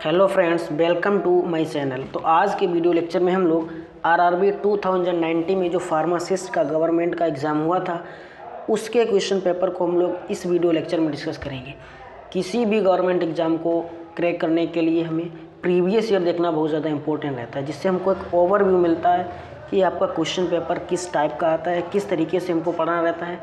Hello friends, welcome to my channel. तो आज के वीडियो लेक्चर में हम लोग आरआरबी 2019 में जो फार्मासिस्ट का गवर्नमेंट का एग्ज़ाम हुआ था उसके क्वेश्चन पेपर को हम लोग इस वीडियो लेक्चर में डिस्कस करेंगे। किसी भी गवर्नमेंट एग्ज़ाम को क्रैक करने के लिए हमें प्रीवियस ईयर देखना बहुत ज़्यादा इंपॉर्टेंट रहता है, जिससे हमको एक ओवरव्यू मिलता है कि आपका क्वेश्चन पेपर किस टाइप का आता है, किस तरीके से हमको पढ़ना रहता है,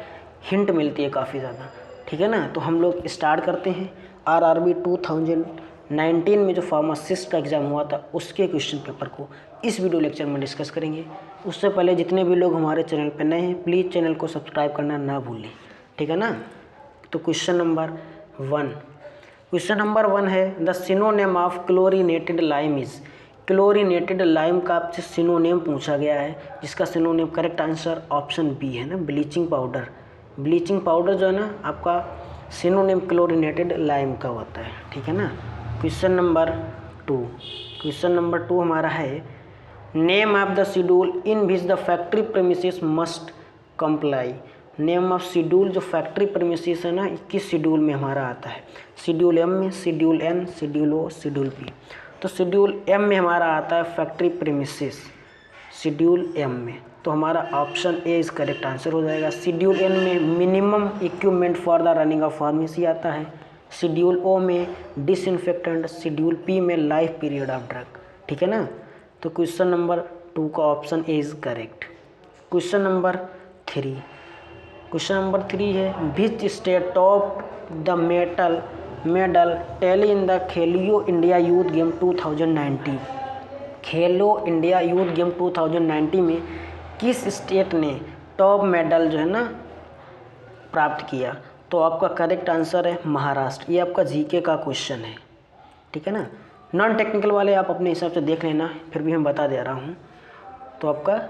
हिंट मिलती है काफ़ी ज़्यादा। ठीक है ना। तो हम लोग स्टार्ट करते हैं। आरआरबी 2019 में जो फार्मासिस्ट का एग्ज़ाम हुआ था उसके क्वेश्चन पेपर को इस वीडियो लेक्चर में डिस्कस करेंगे। उससे पहले जितने भी लोग हमारे चैनल पर नए हैं प्लीज़ चैनल को सब्सक्राइब करना ना भूलें। ठीक है ना। तो क्वेश्चन नंबर वन है the synonym of chlorinated lime is. Chlorinated lime का आपसे सिनोनिम पूछा गया है, जिसका synonym correct answer option B है ना, ब्लीचिंग पाउडर। ब्लीचिंग पाउडर जो है ना आपका सिनोनिम क्लोरीनेटेड लाइम का होता है। ठीक है ना। क्वेश्चन नंबर टू हमारा है name of the schedule in which the factory premises must comply. Name of schedule जो फैक्ट्री प्रेमिसेस है ना, किस शेड्यूल में हमारा आता है? शेड्यूल एम में, शेड्यूल एन, शेड्यूल ओ, शेड्यूल पी। तो शेड्यूल एम में हमारा आता है फैक्ट्री प्रेमिसेस, शेड्यूल एम में। तो हमारा option A is correct answer हो जाएगा। शेड्यूल एन में minimum equipment for the running of pharmacy आता है, शेड्यूल ओ में डिसइंफेक्टेंट, शेड्यूल पी में लाइफ पीरियड ऑफ ड्रग। ठीक है ना। तो क्वेश्चन नंबर टू का option A is correct. Question number three है which state top the medal tally in the Khelo India youth game 2019। Khelo India youth game 2019 में किस state ने टॉप मेडल जो है ना प्राप्त किया? तो आपका करेक्ट आंसर है महाराष्ट्र। ये आपका जीके का क्वेश्चन है। ठीक है ना। नॉन टेक्निकल वाले आप अपने हिसाब से देख लेना, फिर भी मैं बता दे रहा हूँ। तो आपका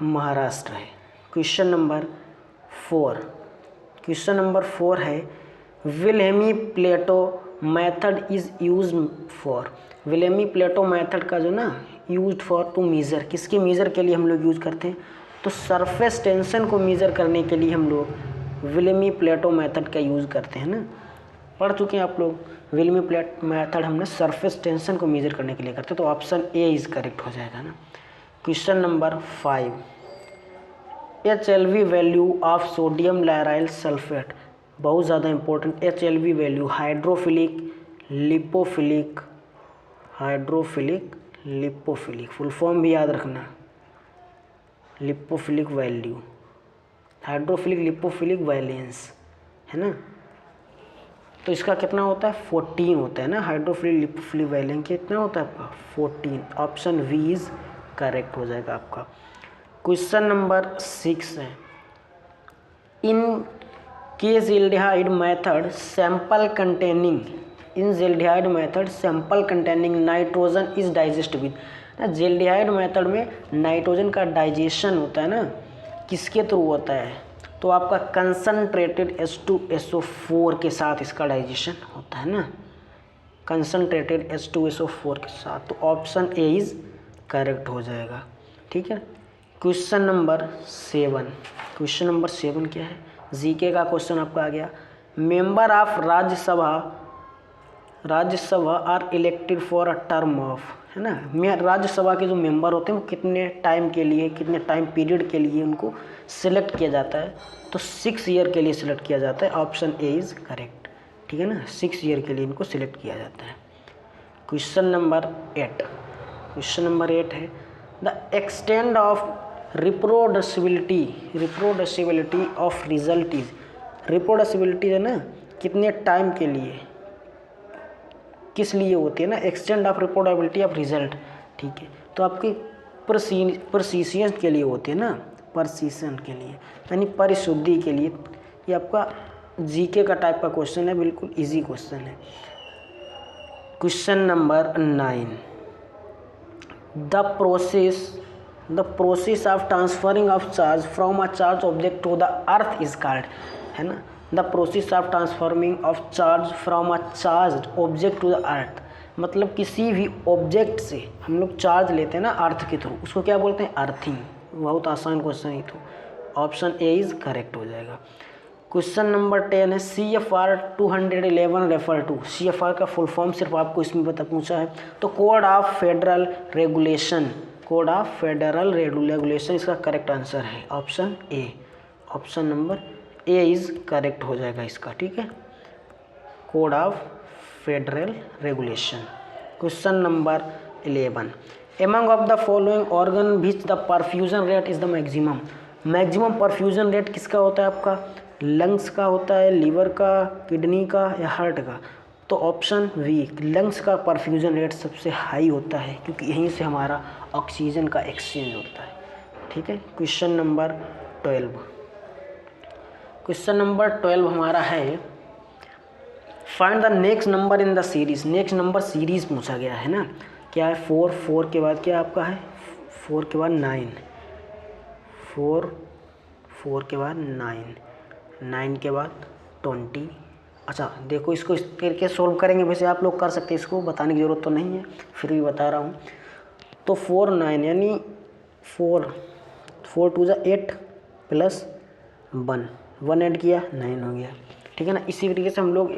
महाराष्ट्र है। क्वेश्चन नंबर फोर है Wilhelmy plate method is use for. Wilhelmy plate method का जो ना यूज फॉर टू मेज़र, किसके मेज़र के लिए हम लोग यूज़ करते हैं? तो सरफेस टेंशन को मेज़र करने के लिए हम लोग विलेमी प्लेटो मेथड का यूज़ करते हैं ना। पढ़ चुके हैं आप लोग। विलेमी प्लेटो मेथड हमने सरफेस टेंशन को मेज़र करने के लिए करते हैं। तो ऑप्शन ए इज़ करेक्ट हो जाएगा ना। Question number 5 HLV value of sodium lauryl sulphate. बहुत ज़्यादा important. HLV value hydrophilic full form भी याद रखना। Lipophilic value, hydrophilic lipophilic valence है ना। तो इसका कितना होता है? 14 होता है ना। हाइड्रोफिलिक लिपोफिलिक वैलेंस कितना होता है आपका? 14। ऑप्शन वी इज करेक्ट हो जाएगा आपका। क्वेश्चन नंबर 6 है in Kjeldahl method sample containing nitrogen is digest with. Kjeldahl method में नाइट्रोजन का डाइजेशन होता है ना, किसके थ्रू होता है? तो आपका कंसनट्रेटेड H2SO4 के साथ इसका डाइजेशन होता है ना, कंसनट्रेटेड H2SO4 के साथ। तो ऑप्शन ए इज करेक्ट हो जाएगा। ठीक है। क्वेश्चन नंबर 7 क्या है? जीके का क्वेश्चन आपका आ गया। Member of Rajya Sabha are elected for a term of, है ना। राज्यसभा के जो मेंबर होते हैं वो कितने टाइम पीरियड के लिए उनको सिलेक्ट किया जाता है? तो 6 ईयर के लिए सिलेक्ट किया जाता है। Option A is correct. ठीक है ना। 6 ईयर के लिए इनको सिलेक्ट किया जाता है। क्वेश्चन नंबर 8 है the extend of reproducibility of result is. Reproducibility है ना कितने टाइम के लिए, किस लिए होती है ना? Extend of reproducibility of result. ठीक है। तो आपकी प्रिसीशन के लिए होती है ना, प्रिसीशन के लिए यानी परिशुद्धि के लिए। ये आपका जीके का टाइप का क्वेश्चन है, बिल्कुल इजी क्वेश्चन है। Question number 9 the process of transferring of charge from a charge object to the earth is called, है ना। The process of transforming of charge from a charge object to the earth, मतलब किसी भी object से हम लोग charge लेते हैं ना अर्थ के थ्रू, उसको क्या बोलते हैं? अर्थिंग। बहुत आसान क्वेश्चन है। तो ऑप्शन ए इज करेक्ट हो जाएगा। क्वेश्चन नंबर 10 है CFR 211 रेफर टू। CFR का फुल फॉर्म सिर्फ आपको इसमें पूछा है। तो code of federal regulation, code of federal regulation इसका करेक्ट आंसर है option A. Option number A is correct हो जाएगा इसका, ठीक है। Code of federal regulation. Question number 11, among of the following organ which the perfusion rate is the maximum. Maximum perfusion rate किसका होता है आपका? लंग्स का होता है, लीवर का, किडनी का या हार्ट का? तो ऑप्शन वी, लंग्स का परफ्यूजन रेट सबसे हाई होता है क्योंकि यहीं से हमारा ऑक्सीजन का एक्सचेंज होता है, ठीक है। क्वेश्चन नंबर 12, क्वेश्चन नंबर 12 हमारा है find the next number in the series. Next number series पूछा गया है ना, क्या है? 4, 4 के बाद क्या आपका है? 4 के बाद 9, 4, 4 के बाद 9, 9 के बाद 20। अच्छा देखो, इसको इस करके सोल्व करेंगे, वैसे आप लोग कर सकते हैं, इसको बताने की ज़रूरत तो नहीं है, फिर भी बता रहा हूँ। तो 4, 9 यानी 4, 4 2 जा 8 प्लस 1 ऐड किया 9 हो गया, ठीक है ना। इसी तरीके से हम लोग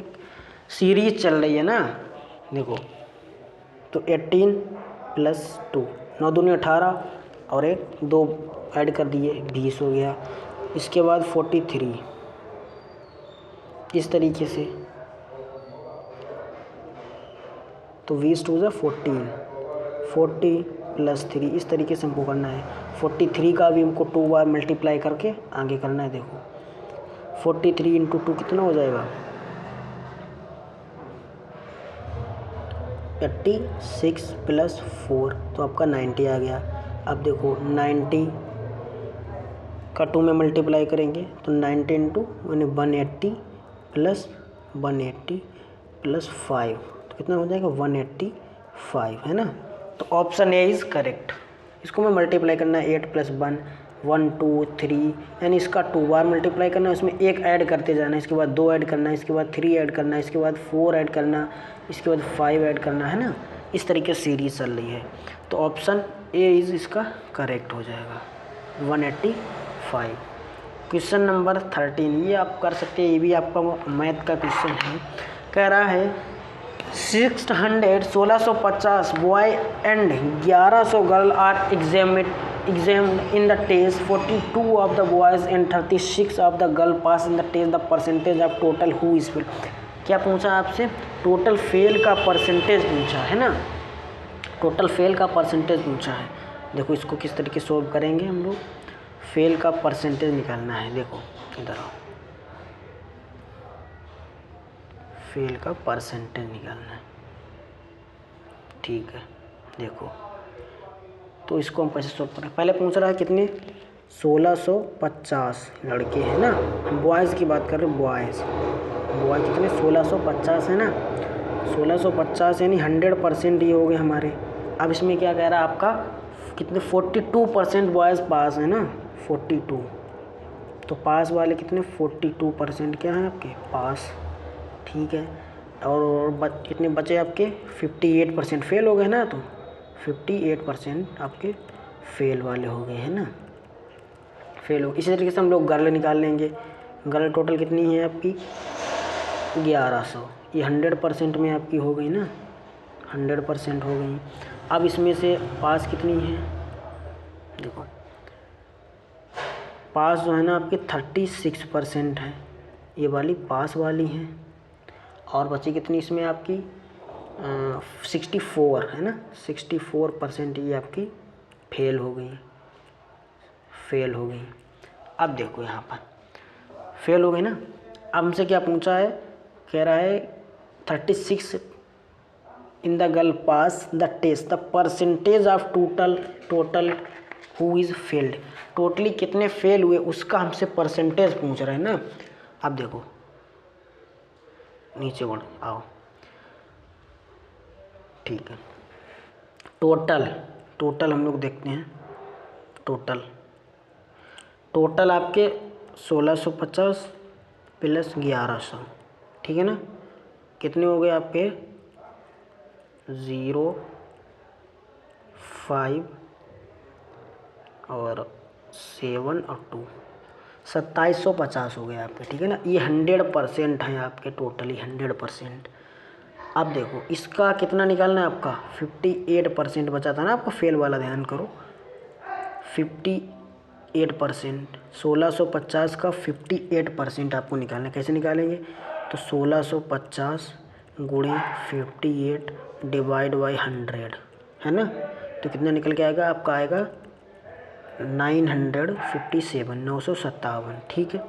सीरीज चल रही है ना, देखो तो 18 प्लस 2, 9 दूनी 18 और 1 2 ऐड कर दिए 20 हो गया। इसके बाद 43, इस तरीके से तो 20 2 जा 14, 40 प्लस 3, इस तरीके से हमको करना है। 43 का भी हमको 2 बार मल्टीप्लाई करके आगे करना है। देखो 43 इंटू 2 कितना हो जाएगा? 86 प्लस 4 तो आपका 90 आ गया। अब देखो 90 का 2 में मल्टीप्लाई करेंगे तो 90 इंटू यानी 180 प्लस 180 प्लस 5 तो कितना हो जाएगा? 185, है ना। तो ऑप्शन ए इज़ करेक्ट। इसको मैं मल्टीप्लाई करना है 8 प्लस 1, 1 2 3 यानी इसका 2 बार मल्टीप्लाई करना है, उसमें 1 ऐड करते जाना है, इसके बाद 2 ऐड करना है, इसके बाद 3 ऐड करना है, इसके बाद 4 ऐड करना, इसके बाद 5 ऐड करना, है ना। इस तरीके से सीरीज चल रही है। तो ऑप्शन ए इज़ इसका करेक्ट हो जाएगा 185। क्वेश्चन नंबर 13, ये आप कर सकते हैं, ये भी आपका मैथ का क्वेश्चन है। कह रहा है 1650 boy and 1100 girl are examined in the test. 42 of the boys and 36 of the girl pass in the test. The percentage of total who is fail. क्या पूछा आपसे? टोटल फेल का परसेंटेज पूछा है ना, टोटल फेल का percentage पूछा है। देखो इसको किस तरीके से सोल्व करेंगे हम लोग, फेल का परसेंटेज निकालना है। देखो इधर आओ, फेल का परसेंटेज निकालना है, ठीक है। देखो तो इसको हम कैसे सोल्व करें? पहले पूछ रहा है कितने? 1650 लड़के हैं ना, बॉयज़ की बात कर रहे हैं, बॉय कितने? 1650 है ना, 1650 यानी 100% ये हो गए हमारे। अब इसमें क्या कह रहा है आपका? कितने? 42% बॉयज़ पास है ना, 42। तो पास वाले कितने? 42% क्या है आपके पास, ठीक है। और कितने बचे आपके? 58% फेल हो गए ना, तो 58% आपके फेल वाले हो गए हैं ना, फेल हो। इसी तरीके से हम लोग गर्ल निकाल लेंगे। गर्ल टोटल कितनी है आपकी? 1100। ये 100% में आपकी हो गई ना, 100% हो गई। अब इसमें से पास कितनी है? देखो पास जो है ना आपकी 36% है, ये वाली पास वाली है। और बची कितनी इसमें आपकी? 64 है ना, 64% ये आपकी फेल हो गई, फेल हो गई। अब देखो यहाँ पर फेल हो गई ना। अब हमसे क्या पूछा है? कह रहा है 36 in the girl pass the test, the percentage of total who is failed. Totally कितने फेल हुए उसका हमसे परसेंटेज पूछ रहे हैं ना। अब देखो नीचे बढ़ आओ, ठीक है। टोटल हम लोग देखते हैं। टोटल आपके 1650 प्लस 1100, ठीक है ना। कितने हो गए आपके? 0 5 और 7 और 2, 2750 हो गया आपके, ठीक है ना। ये 100% है आपके, टोटली 100%। अब देखो इसका कितना निकालना है आपका, 58% बचा था ना आपका फेल वाला, ध्यान करो 58%। 1650 का 58% आपको निकालना है। कैसे निकालेंगे, तो 1650 गुणे 58 डिवाइड बाई 100 है ना, तो कितना निकल के आएगा आपका, आएगा 957, 957, ठीक है।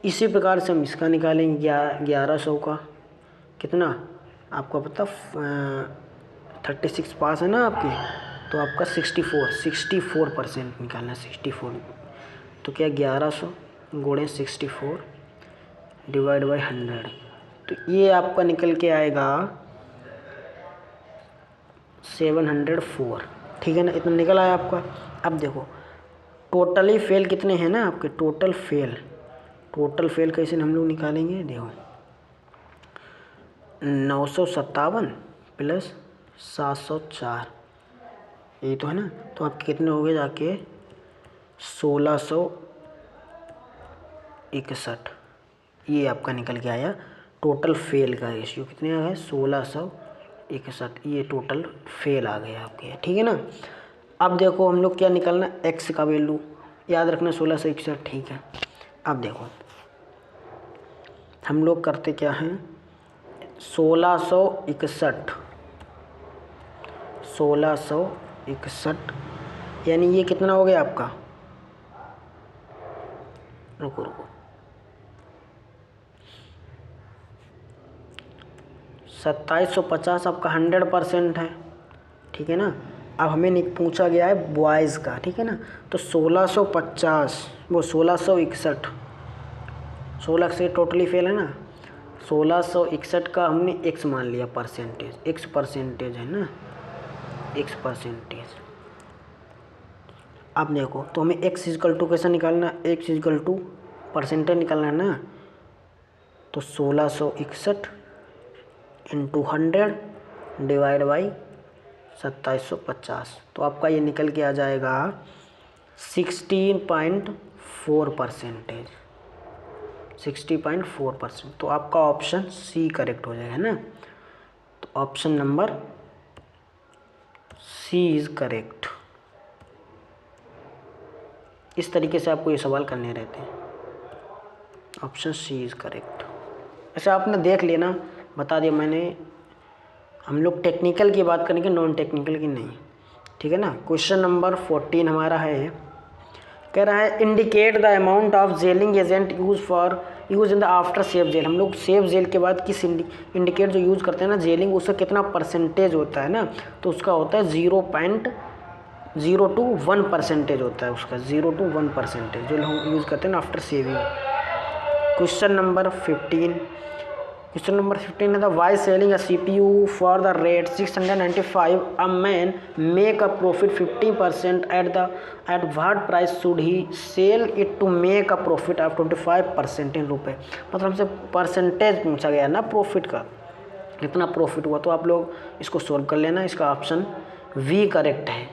इसी प्रकार से हम इसका निकालेंगे 1100 का, कितना आपको पता 36 पास है ना आपकी, तो आपका 64% निकालना है, 64। तो क्या 1100 गुणे 64 डिवाइड बाई 100, तो ये आपका निकल के आएगा 704, ठीक है ना। इतना निकल आया आपका। अब देखो टोटली फेल कितने हैं ना आपके, टोटल फेल कैसे हम लोग निकालेंगे, देखो 957 प्लस 704, ये तो है ना, तो आपके कितने हो गए जाके 1661, ये आपका निकल के आया टोटल फेल का रेशियो। कितने आ गए 1661, ये टोटल फेल आ गया आपके, ठीक है ना। अब देखो हम लोग क्या निकालना, एक्स का वैल्यू याद रखना 1661, ठीक है। अब देखो हम लोग करते क्या हैं, 1661 यानी ये कितना हो गया आपका, रुको 2750 आपका 100% है, ठीक है ना। अब हमें पूछा गया है बॉयज़ का, ठीक है ना, तो 1650 वो 1661, 16 से टोटली फेल है ना, 1661 का हमने x मान लिया परसेंटेज, x परसेंटेज है ना, x परसेंटेज। अब देखो तो हमें x इजकल टू कैसा निकालना, x इजकल टू परसेंटेज निकालना है ना, तो 1661 इंटू 100 डिवाइड बाई 2750, तो आपका ये निकल के आ जाएगा 60.4%, तो आपका ऑप्शन सी करेक्ट हो जाएगा ना। तो option number C is correct. इस तरीके से आपको ये सवाल करने रहते हैं, ऑप्शन सी इज़ करेक्ट। ऐसे आपने देख लिया ना, बता दिया मैंने। हम लोग टेक्निकल की बात करेंगे, नॉन टेक्निकल की नहीं, ठीक है ना। क्वेश्चन नंबर 14 हमारा है, कह रहा है indicate the amount of gelling agent use in the aftershave gel. हम लोग सेफ जेल के बाद किस इंडिकेट जो यूज़ करते हैं ना जेलिंग, उसका कितना परसेंटेज होता है ना, तो उसका होता है 0.0 to 1% होता है उसका, 0 to 1% जो हम यूज़ करते हैं ना आफ्टर सेविंग। क्वेश्चन नंबर 15 है the by selling a CPU for the rate 695 a man make a profit 50% at what price should he sell it to make a profit of 25% in रुपये। मतलब हमसे percentage पूछा गया ना profit का, कितना profit हुआ, तो आप लोग इसको सोल्व कर लेना। इसका ऑप्शन वी करेक्ट है,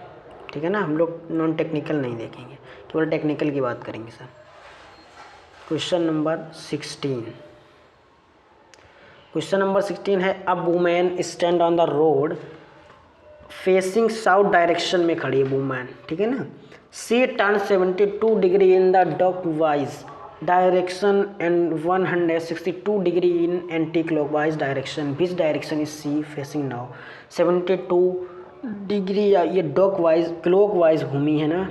ठीक है ना। हम लोग नॉन टेक्निकल नहीं देखेंगे, केवल टेक्निकल की बात करेंगे सर। क्वेश्चन नंबर 16 है a woman stand on the road facing south direction में खड़ी है वुमेन, ठीक है ना। C turn 72 degree in the clockwise direction and 162 degree in anti clockwise direction, which direction is C facing now. 72 degree या ये dock wise clock wise घूमी है ना,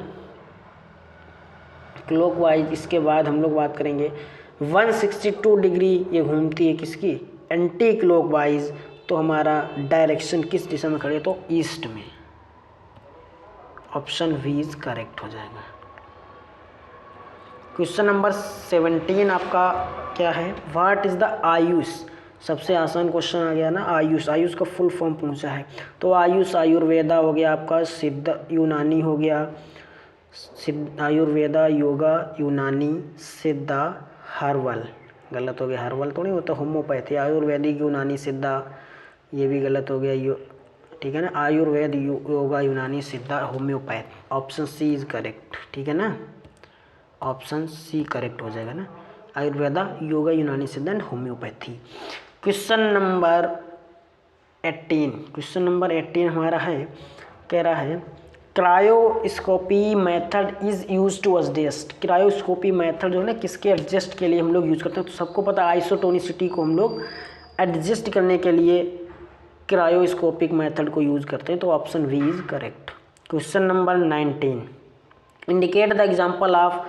क्लॉक वाइज। इसके बाद हम लोग बात करेंगे 162 डिग्री ये घूमती है किसकी, एंटी क्लॉक वाइज, तो हमारा डायरेक्शन किस दिशा में खड़ी है, तो ईस्ट में। ऑप्शन वी इज करेक्ट हो जाएगा। क्वेश्चन नंबर 17 आपका क्या है, व्हाट इज द आयुष। सबसे आसान क्वेश्चन आ गया ना, आयुष का फुल फॉर्म पूछा है, तो आयुष आयुर्वेदा हो गया आपका, सिद्ध यूनानी हो गया, आयुर्वेदा योगा यूनानी सिद्धा हर्बल, गलत हो गया, हर्बल तो नहीं होता, होम्योपैथी, आयुर्वेदिक यूनानी सिद्धा, ये भी गलत हो गया, ठीक है ना। Ayurveda yoga Unani Siddha homeopath, option C is correct, ठीक है ना। ऑप्शन सी करेक्ट हो जाएगा ना। आयुर्वेदा, योगा, यूनानी सिद्ध एंड होम्योपैथी। क्वेश्चन नंबर 18 हमारा है, कह रहा है cryoscopy method is use to adjust. Cryoscopy method जो है ना किसके एडजस्ट के लिए हम लोग यूज़ करते हैं, तो सबको पता आइसोटोनिसिटी को हम लोग एडजस्ट करने के लिए क्रायोस्कोपिक मेथड को यूज़ करते हैं, तो option B is correct. Question number 19, indicate the example of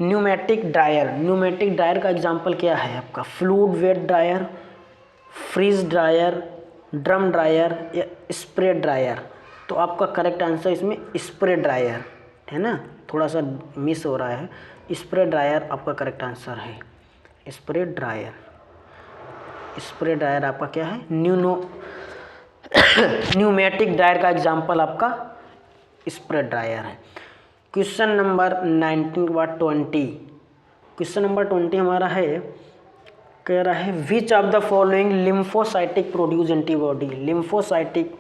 pneumatic dryer. Pneumatic dryer का एग्जाम्पल क्या है आपका, fluid bed dryer, freeze dryer, drum dryer या स्प्रे ड्रायर। तो आपका करेक्ट आंसर इसमें स्प्रे ड्रायर है ना, थोड़ा सा मिस हो रहा है। स्प्रे ड्रायर आपका करेक्ट आंसर है, स्प्रे ड्रायर। स्प्रे ड्रायर आपका क्या है, न्यूमेटिक ड्रायर का एग्जाम्पल आपका स्प्रे ड्रायर है। क्वेश्चन नंबर 19 के बाद 20। क्वेश्चन नंबर 20 हमारा है, कह रहा है विच of the following lymphocytic produce antibody. Lymphocytic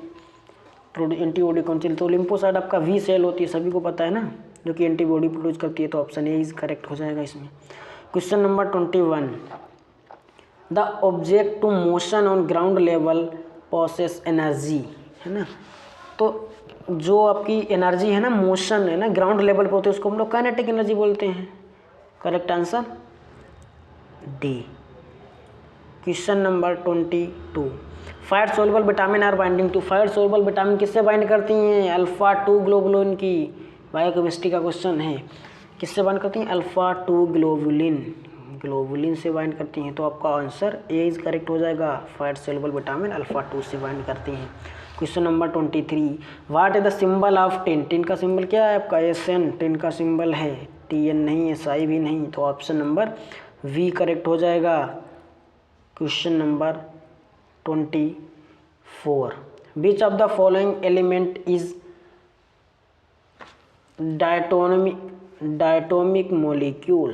antibody कौन सी, तो लिम्फोसाइट आपका वी सेल होती है, सभी को पता है ना, जो कि एंटीबॉडी प्रोड्यूस करती है, तो ऑप्शन ए इज करेक्ट हो जाएगा इसमें। Question number 21, the object to motion on ground level possess energy, है ना। तो जो आपकी एनर्जी है ना, मोशन है ना, ग्राउंड लेवल पर होते हैं, उसको हम लोग काइनेटिक एनर्जी बोलते हैं। Correct answer D. Question number 22, fat soluble vitamin are binding to. Fat soluble vitamin किससे बाइंड करती हैं, अल्फा 2 ग्लोबुलिन की। बायोकेमिस्ट्री का क्वेश्चन है, किससे बाइंड करती हैं, अल्फा 2 ग्लोबुलिन से बाइंड करती हैं, तो आपका आंसर ए इज करेक्ट हो जाएगा। फैट सोल्युबल विटामिन अल्फा 2 से बाइंड करती हैं। Question number 23, what is the symbol of tin. Tin का सिंबल क्या है आपका, SN। टिन का सिंबल है, TN नहीं, SI भी नहीं, तो ऑप्शन नंबर वी करेक्ट हो जाएगा। Question number 24, which of the following element is diatomic molecule,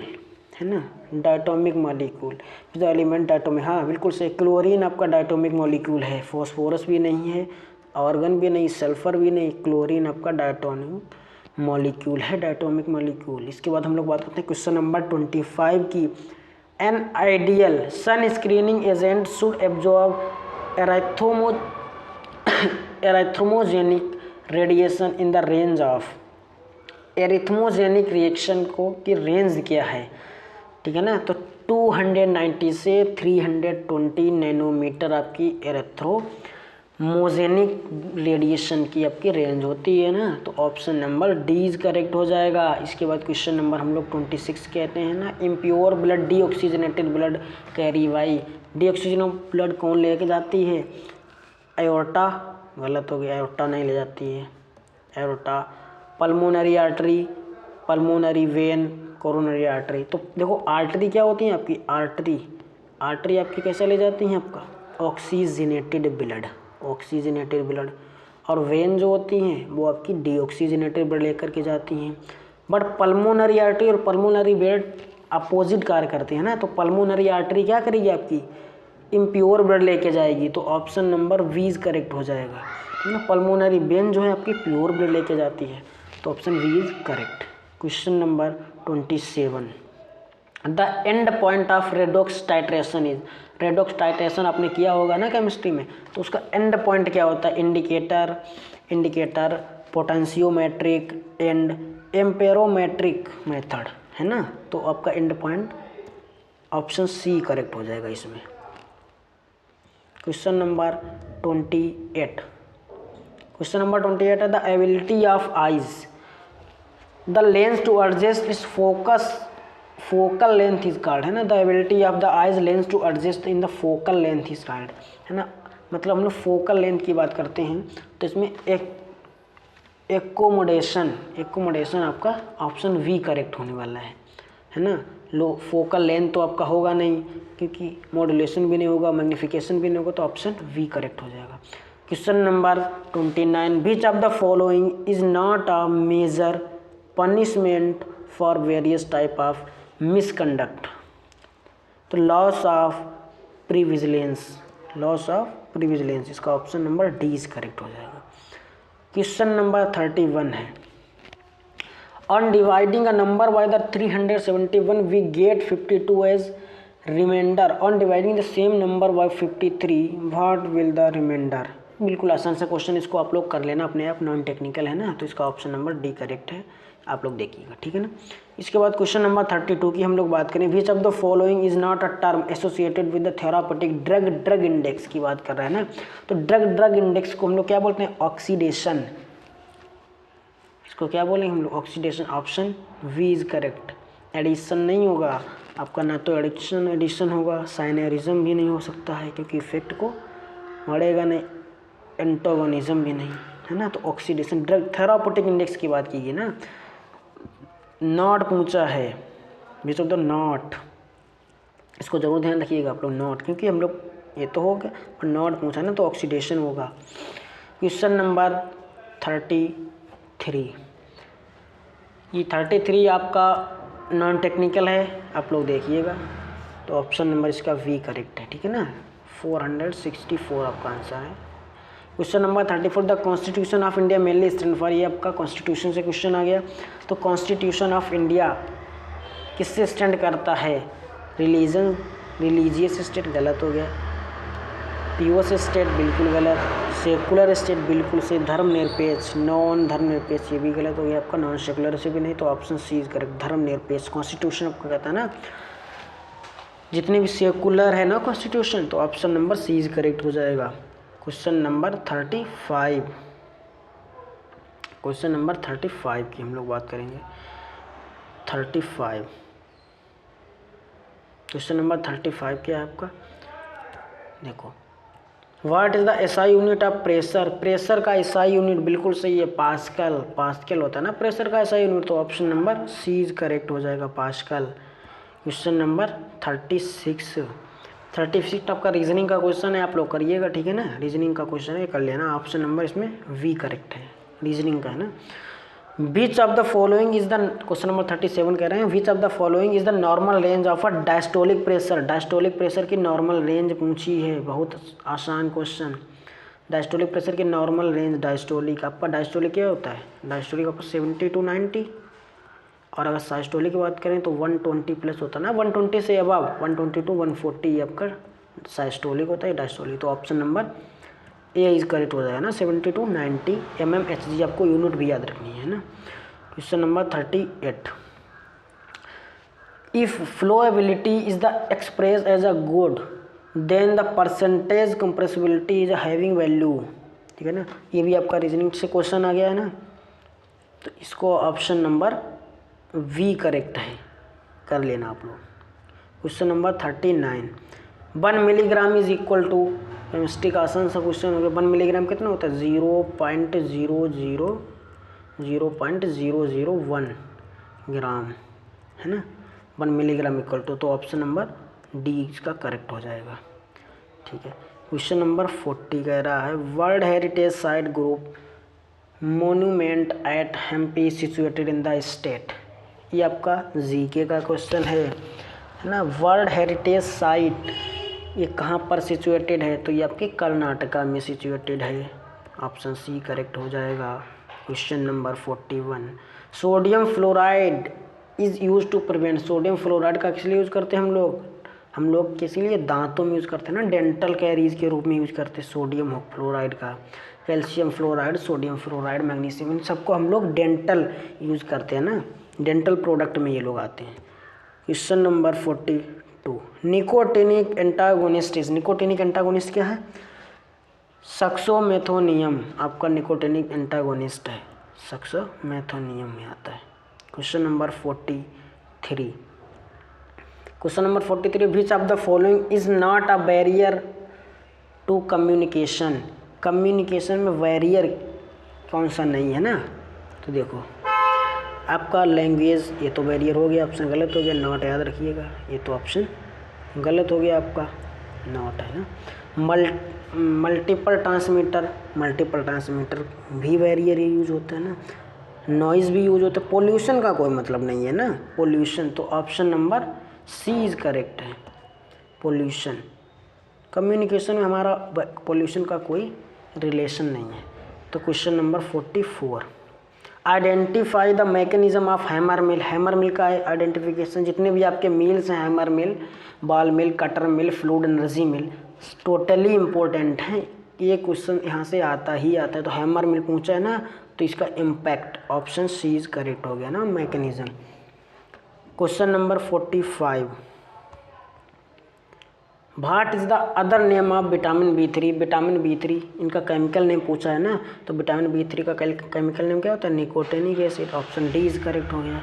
है ना, diatomic molecule the element diatomic. हाँ बिल्कुल से, क्लोरीन आपका डायटोमिक मॉलिक्यूल है, फॉस्फोरस भी नहीं है, ऑर्गन भी नहीं, सल्फर भी नहीं, क्लोरीन आपका डायटोमिक मॉलिक्यूल है, डायटोमिक मॉलिक्यूल। इसके बाद हम लोग बात करते हैं क्वेश्चन नंबर 25 की, an ideal sun screening agent should absorb erythemogenic radiation in the range of. Erythemogenic reaction को की रेंज क्या है, ठीक है ना, तो 290 से 320 नैनोमीटर आपकी एरिथ्रोमोजेनिक रेडिएशन की आपकी रेंज होती है ना, तो option number D is correct हो जाएगा। इसके बाद क्वेश्चन नंबर हम लोग 26 कहते हैं ना, impure blood deoxygenated blood carry by. डीऑक्सीजन blood कौन लेके जाती है, एओर्टा, गलत हो गया, एओर्टा नहीं ले जाती है, aorta, pulmonary artery, pulmonary vein, coronary artery. तो देखो आर्टरी क्या होती है आपकी, आर्टरी आपकी कैसे ले जाती हैं आपका, ऑक्सीजनेटेड ब्लड, और वेन जो होती हैं वो आपकी डीऑक्सीजनेटेड ब्लड लेकर के जाती हैं। बट पल्मोनरी आर्टरी और पल्मोनरी वेन अपोजिट कार्य करते हैं ना, तो पल्मोनरी आर्टरी क्या करेगी आपकी, इम्प्योर ब्लड लेके जाएगी, तो option number B is correct हो जाएगा, है ना। पल्मोनरी वेन जो है आपकी प्योर ब्लड लेके जाती है, तो option B is correct. Question number 27, the end point of redox titration is. Redox titration आपने किया होगा ना केमिस्ट्री में, तो उसका एंड पॉइंट क्या होता है, indicator, potentiometric and amperometric method, है ना, तो आपका end point option C correct हो जाएगा इसमें। क्वेश्चन नंबर 28, है the ability of eyes the lens to adjust its focal length is called, है ना, the ability of the eyes lens to adjust in the focal length is called, है ना। मतलब हम लोग फोकल लेंथ की बात करते हैं, तो इसमें एक एकोमोडेशन आपका ऑप्शन वी करेक्ट होने वाला है ना। लो फोकल लेंथ तो आपका होगा नहीं, क्योंकि मॉड्यूलेशन भी नहीं होगा, मैग्नीफिकेशन भी नहीं होगा, तो ऑप्शन वी करेक्ट हो जाएगा। Question number 29, which of the following is not a major punishment for various type of misconduct, तो लॉस ऑफ प्रीविजिलेंस, इसका option number D is correct हो जाएगा। क्वेश्चन नंबर 31 है, on dividing a number by the 371 we get 52 as remainder, on dividing the same number by 53 what will the remainder. बिल्कुल आसान सा question, इसको आप लोग कर लेना अपने आप, नॉन टेक्निकल है ना, तो इसका ऑप्शन नंबर डी करेक्ट है, आप लोग देखिएगा, ठीक है ना। इसके बाद क्वेश्चन नंबर 32 की हम लोग बात करें, विच of the following is not a term associated with the therapeutic drug, drug index की बात कर रहे हैं ना, तो ड्रग इंडेक्स को हम लोग क्या बोलते हैं, ऑक्सीडेशन, इसको क्या बोलेंगे हम लोग, oxidation, option B is correct. Addition नहीं होगा आपका, ना तो एडिशन होगा, साइनेरिज्म भी नहीं हो सकता है क्योंकि इफेक्ट को बढ़ेगा नहीं, एंटागोनिज्म भी नहीं, है ना, तो ऑक्सीडेशन, ड्रग थेरापेटिक इंडेक्स की बात कीजिए ना, नॉट पूछा है, बीच ऑफ द नॉट, इसको जरूर ध्यान रखिएगा आप लोग, नॉट, क्योंकि हम लोग ये तो हो गया और नॉट पूछा ना, तो ऑक्सीडेशन होगा। क्वेश्चन नंबर 33, ये 33 आपका नॉन टेक्निकल है, आप लोग देखिएगा, तो ऑप्शन नंबर इसका वी करेक्ट है, ठीक है ना, 464 आपका आंसर है। Question number 34, the constitution of India mainly stand for, ये आपका कॉन्स्टिट्यूशन से क्वेश्चन आ गया, तो कॉन्स्टिट्यूशन ऑफ इंडिया किससे स्टैंड करता है, रिलीजन, रिलीजियस स्टेट, गलत हो गया, प्योर स्टेट बिल्कुल गलत, सेकुलर स्टेट बिल्कुल से, धर्मनिरपेक्ष, नॉन धर्मनिरपेक्ष ये भी गलत हो गया आपका, नॉन सेकुलर से भी नहीं, तो ऑप्शन सी इज करेक्ट, धर्मनिरपेक्ष। कॉन्स्टिट्यूशन आपका कहता है ना जितने भी सेकुलर है ना कॉन्स्टिट्यूशन, तो option number C is correct हो जाएगा। क्वेश्चन नंबर 35, क्वेश्चन नंबर 35 की हम लोग बात करेंगे, 35, क्वेश्चन नंबर 35 क्या है आपका, देखो, what is the SI unit of pressure, pressure का एसआई यूनिट बिल्कुल सही है, पास्कल, पास्कल होता है ना प्रेशर का एसआई यूनिट, तो option number C is correct हो जाएगा, पास्कल। क्वेश्चन नंबर 36 आपका रीजनिंग का क्वेश्चन है, आप लोग करिएगा, ठीक है ना, रीजनिंग का क्वेश्चन है, कर लेना, ऑप्शन नंबर इसमें वी करेक्ट है, रीजनिंग का है ना। विच of the following is the, question number 37 कह रहे हैं, विच of the following is the normal range of a diastolic pressure, diastolic pressure की नॉर्मल रेंज पूछी है, बहुत आसान क्वेश्चन, डायस्टोलिक प्रेशर की नॉर्मल रेंज, डायस्टोलिक आपका, डायस्टोलिक क्या होता है, डायस्टोलिक आपका 70 to 90, और अगर साइस्टोलिक की बात करें तो 120 प्लस होता है ना, 120 से अबव, 120 to 140 आपका साइस्टोलिक होता है, डायस्टोलिक, तो option number A is correct हो जाएगा ना, 70 to 90 mmHg, आपको यूनिट भी याद रखनी है ना। Question number 38, if flowability is the express as a good then the percentage compressibility is having value, ठीक है ना, ये भी आपका रीजनिंग से क्वेश्चन आ गया है ना, तो इसको ऑप्शन नंबर वी करेक्ट है, कर लेना आप लोग। Question number 39, 1 milligram is equal to, chemistry का आसान सा क्वेश्चन हो गया, 1 मिलीग्राम कितना होता है, 0.001 ग्राम, है ना, 1 मिलीग्राम इक्वल टू, तो ऑप्शन नंबर डी इसका करेक्ट हो जाएगा, ठीक है। क्वेश्चन नंबर 40 कह रहा है, world heritage site group monument at Hampi situated in the state, ये आपका जीके का क्वेश्चन है ना, वर्ल्ड हेरिटेज साइट ये कहाँ पर सिचुएटेड है, तो ये आपके कर्नाटका में सिचुएटेड है, ऑप्शन सी करेक्ट हो जाएगा। Question number 41, sodium fluoride is use to prevent, sodium fluoride का किस लिए यूज़ करते हैं हम लोग किस लिए, दांतों में यूज़ करते हैं ना, डेंटल कैरीज के रूप में यूज़ करते हैं सोडियम फ्लोराइड का, calcium fluoride, sodium fluoride, magnesium, इन सबको हम लोग डेंटल यूज़ करते हैं ना, डेंटल प्रोडक्ट में ये लोग आते हैं। Question number 42, nicotinic antagonist, nicotinic antagonist क्या है, सक्सोमेथोनियम आपका निकोटिनिक एंटागोनिस्ट है, सक्सोमेथोनियम में आता है। Question number 43, question number 43, which of the following is not a barrier to communication, communication में बैरियर कौन सा नहीं है ना, तो देखो आपका लैंग्वेज, ये तो बैरियर हो गया, ऑप्शन गलत हो गया, नॉट याद रखिएगा, ये तो ऑप्शन गलत हो गया आपका, नॉट है ना। मल्टीपल ट्रांसमीटर भी बैरियर यूज होता है ना, नॉइज़ भी यूज होता है, पोल्यूशन का कोई मतलब नहीं है ना, पोल्यूशन, तो option number C is correct है, पोल्यूशन, कम्युनिकेशन में हमारा पोल्यूशन का कोई रिलेशन नहीं है। तो question number 44, identify the mechanism of hammer mill. Hammer mill का आइडेंटिफिकेशन, जितने भी आपके मिल्स हैं, hammer mill, ball mill, cutter mill, fluid energy mill, totally important है। ये क्वेश्चन यहाँ से आता ही आता है। तो हैमर मिल पूछा है ना, तो इसका impact option C is correct हो गया ना, mechanism. Question number 45, what is the other name of vitamin B3। Vitamin B3 इनका केमिकल नेम पूछा है ना, तो विटामिन B3 का केमिकल नेम क्या होता है? Nicotinic acid. Option D is correct हो गया।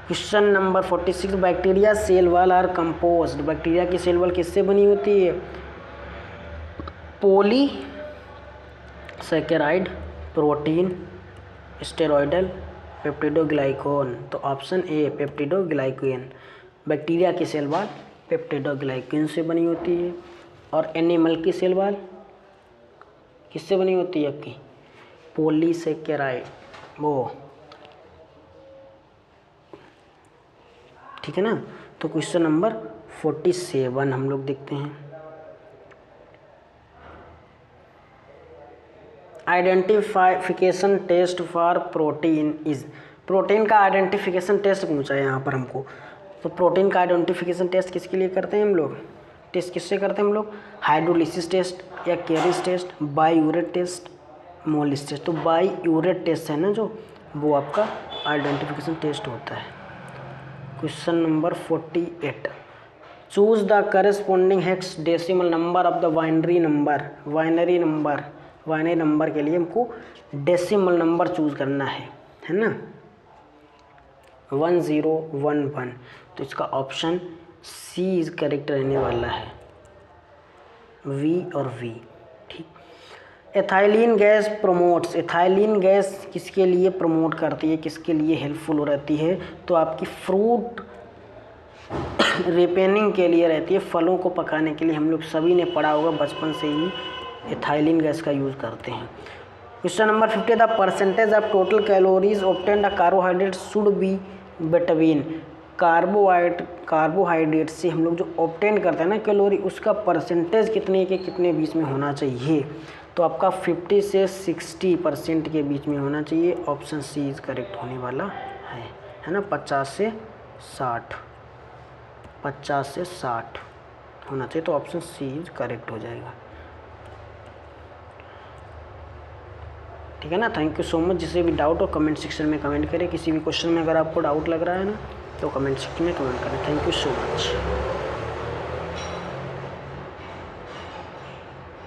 Question number 46, bacteria cell wall are composed. Bacteria की सेल वॉल किससे बनी होती है? Polysaccharide, protein, steroidal, peptidoglycan. तो ऑप्शन ए पेप्टिडोग्लाइकोन। बैक्टीरिया की सेल वॉल पेप्टिडोग्लाइकोन से बनी होती है। और एनिमल की सेल वॉल किससे बनी होती है आपकी? पॉलीसैकेराइड, वो ठीक है ना। तो क्वेश्चन नंबर 47 हम लोग देखते हैं। Identification test for protein is. Protein का आइडेंटिफिकेशन टेस्ट पूछा है यहाँ पर हमको। तो प्रोटीन का आइडेंटिफिकेशन टेस्ट किसके लिए करते हैं हम लोग? टेस्ट किससे करते हैं हम लोग? हाइड्रोलिसिस टेस्ट या कैरिज test, biuret test, Molisch test. तो बाईयूरेट टेस्ट है ना जो, वो आपका आइडेंटिफिकेशन टेस्ट होता है। Question number 48, choose the corresponding hex decimal number of the binary number. Binary number के लिए हमको डेसिमल नंबर चूज करना है ना, 1011। तो इसका ऑप्शन सी इज करेक्ट रहने वाला है, वी और वी। ठीक। Ethylene gas promotes. Ethylene gas किसके लिए प्रमोट करती है, किसके लिए हेल्पफुल रहती है? तो आपकी फ्रूट रिपेनिंग के लिए रहती है, फलों को पकाने के लिए। हम लोग सभी ने पढ़ा होगा, बचपन से ही एथाइलिन गैस का यूज़ करते हैं। Question number 50, the percentage of total calories obtained a carbohydrate should be between. Carbohydrate से हम लोग जो ऑब्टेन करते हैं ना कैलोरी, उसका परसेंटेज कितने के कितने बीच में होना चाहिए? तो आपका 50 से 60% के बीच में होना चाहिए। ऑप्शन सी इज करेक्ट होने वाला है ना। 50 से 60 होना चाहिए। तो ऑप्शन सी इज करेक्ट हो जाएगा। ठीक है ना। Thank you so much. जिसे भी डाउट हो कमेंट सेक्शन में कमेंट करें। किसी भी क्वेश्चन में अगर आपको डाउट लग रहा है ना, तो कमेंट सेक्शन में कमेंट करें। Thank you so much.